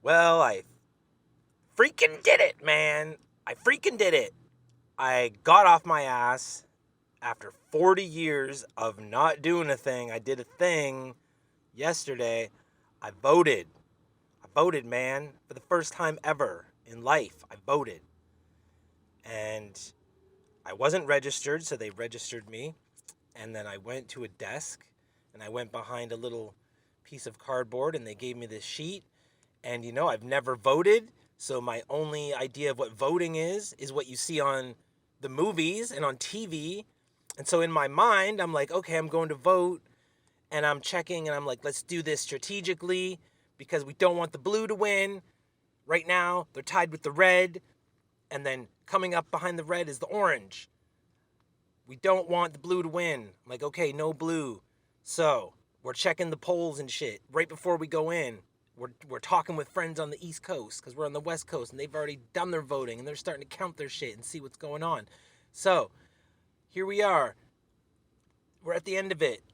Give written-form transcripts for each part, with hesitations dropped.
Well, I freaking did it, man. I freaking did it. I got off my ass after 40 years of not doing a thing. I did a thing yesterday. I voted. I voted, man. For the first time ever in life, I voted. And I wasn't registered, so they registered me. And then I went to a desk and I went behind a little piece of cardboard and they gave me this sheet. And I've never voted, so my only idea of what voting is what you see on the movies and on TV. And so in my mind, I'm like, okay, I'm going to vote, and I'm checking, and I'm like, let's do this strategically because we don't want the blue to win. Right now, they're tied with the red, and then coming up behind the red is the orange. We don't want the blue to win. I'm like, okay, no blue. So we're checking the polls and shit right before we go in. We're talking with friends on the East Coast because we're on the West Coast and they've already done their voting and they're starting to count their shit and see what's going on. So here we are. We're at the end of it.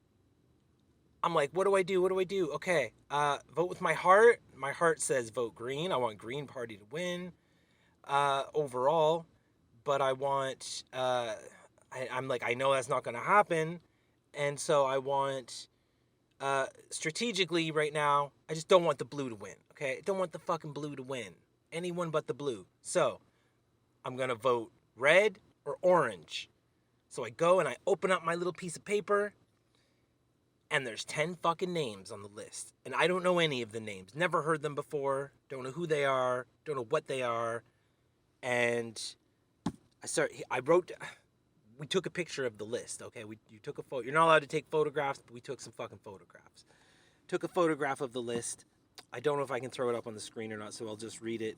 I'm like, what do I do? What do I do? Okay, vote with my heart. My heart says vote green. I want Green Party to win overall, but I want. I'm like, I know that's not going to happen, and so I want. Strategically right now, I just don't want the blue to win, okay? I don't want the fucking blue to win. Anyone but the blue. So, I'm gonna vote red or orange. So I go and I open up my little piece of paper, and there's 10 fucking names on the list. And I don't know any of the names. Never heard them before. Don't know who they are. Don't know what they are. And we took a picture of the list, okay? You took a photo. You're not allowed to take photographs, but we took some fucking photographs. Took a photograph of the list. I don't know if I can throw it up on the screen or not, so I'll just read it.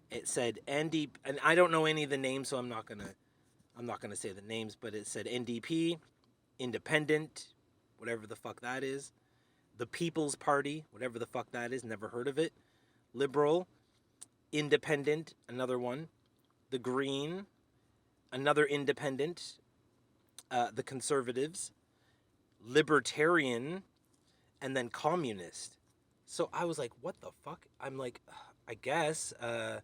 It said NDP, and I don't know any of the names, so I'm not gonna say the names, but it said NDP, Independent, whatever the fuck that is, the People's Party, whatever the fuck that is, never heard of it, Liberal, Independent, another one, the Green, another Independent, the Conservatives, Libertarian, and then Communist. So I was like, what the fuck? I'm like, I guess the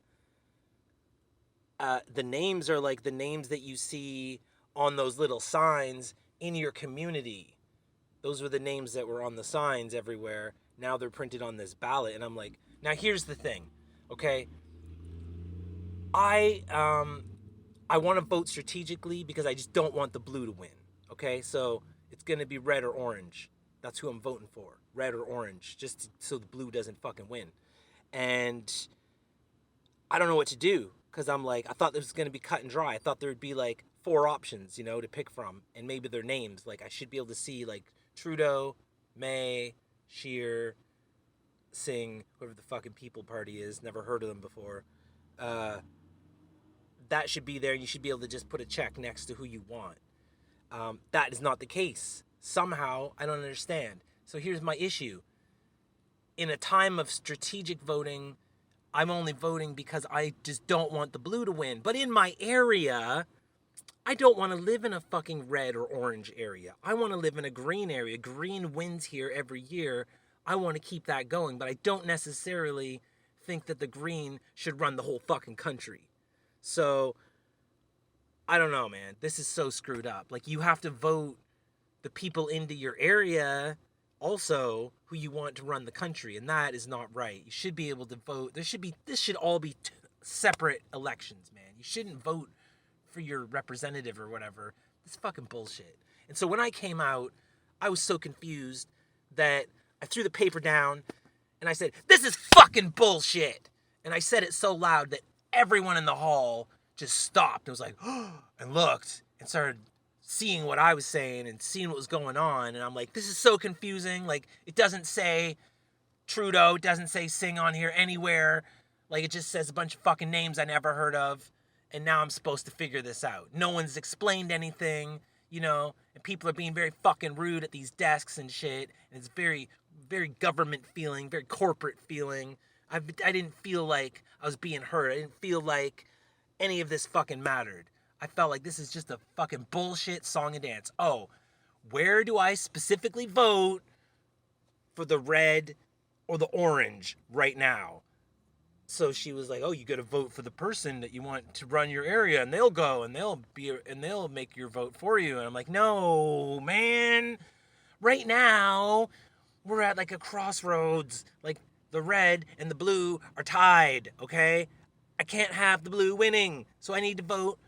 names are like the names that you see on those little signs in your community. Those were the names that were on the signs everywhere. Now they're printed on this ballot, and I'm like, now here's the thing, okay? I want to vote strategically because I just don't want the blue to win. Okay, so it's gonna be red or orange. That's who I'm voting for, red or orange, just so the blue doesn't fucking win. And I don't know what to do because I'm like, I thought this was gonna be cut and dry. I thought there would be like 4 options, to pick from, and maybe their names. Like I should be able to see like Trudeau, May, Scheer, Singh, whoever the fucking People Party is. Never heard of them before. That should be there. You should be able to just put a check next to who you want. That is not the case. Somehow, I don't understand. So here's my issue. In a time of strategic voting, I'm only voting because I just don't want the blue to win. But in my area, I don't want to live in a fucking red or orange area. I want to live in a green area. Green wins here every year. I want to keep that going, but I don't necessarily think that the green should run the whole fucking country. So, I don't know, man. This is so screwed up. Like, you have to vote the people into your area also who you want to run the country, and that is not right. You should be able to vote. This should all be separate elections, man. You shouldn't vote for your representative or whatever. It's fucking bullshit. And so when I came out, I was so confused that I threw the paper down and I said, "This is fucking bullshit." And I said it so loud that everyone in the hall just stopped. It was like, and looked and started seeing what I was saying and seeing what was going on. And I'm like, this is so confusing. Like, it doesn't say Trudeau, it doesn't say Singh on here anywhere. Like, it just says a bunch of fucking names I never heard of. And now I'm supposed to figure this out. No one's explained anything, and people are being very fucking rude at these desks and shit. And it's very, very government feeling, very corporate feeling. I didn't feel like I was being heard. I didn't feel like any of this fucking mattered. I felt like this is just a fucking bullshit song and dance. Oh, where do I specifically vote for the red or the orange right now? So she was like, "Oh, you got to vote for the person that you want to run your area, and they'll go and they'll make your vote for you." And I'm like, "No, man. Right now, we're at like a crossroads. Like the red and the blue are tied, okay? I can't have the blue winning. So I need to vote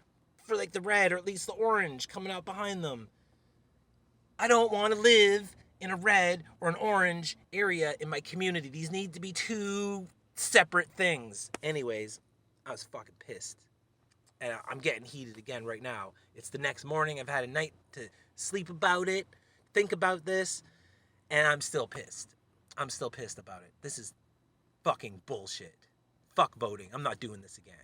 for like the red or at least the orange coming out behind them. I don't want to live in a red or an orange area in my community. These need to be two separate things." Anyways, I was fucking pissed. And I'm getting heated again right now. It's the next morning. I've had a night to sleep about it, think about this, and I'm still pissed. I'm still pissed about it. This is fucking bullshit. Fuck voting. I'm not doing this again.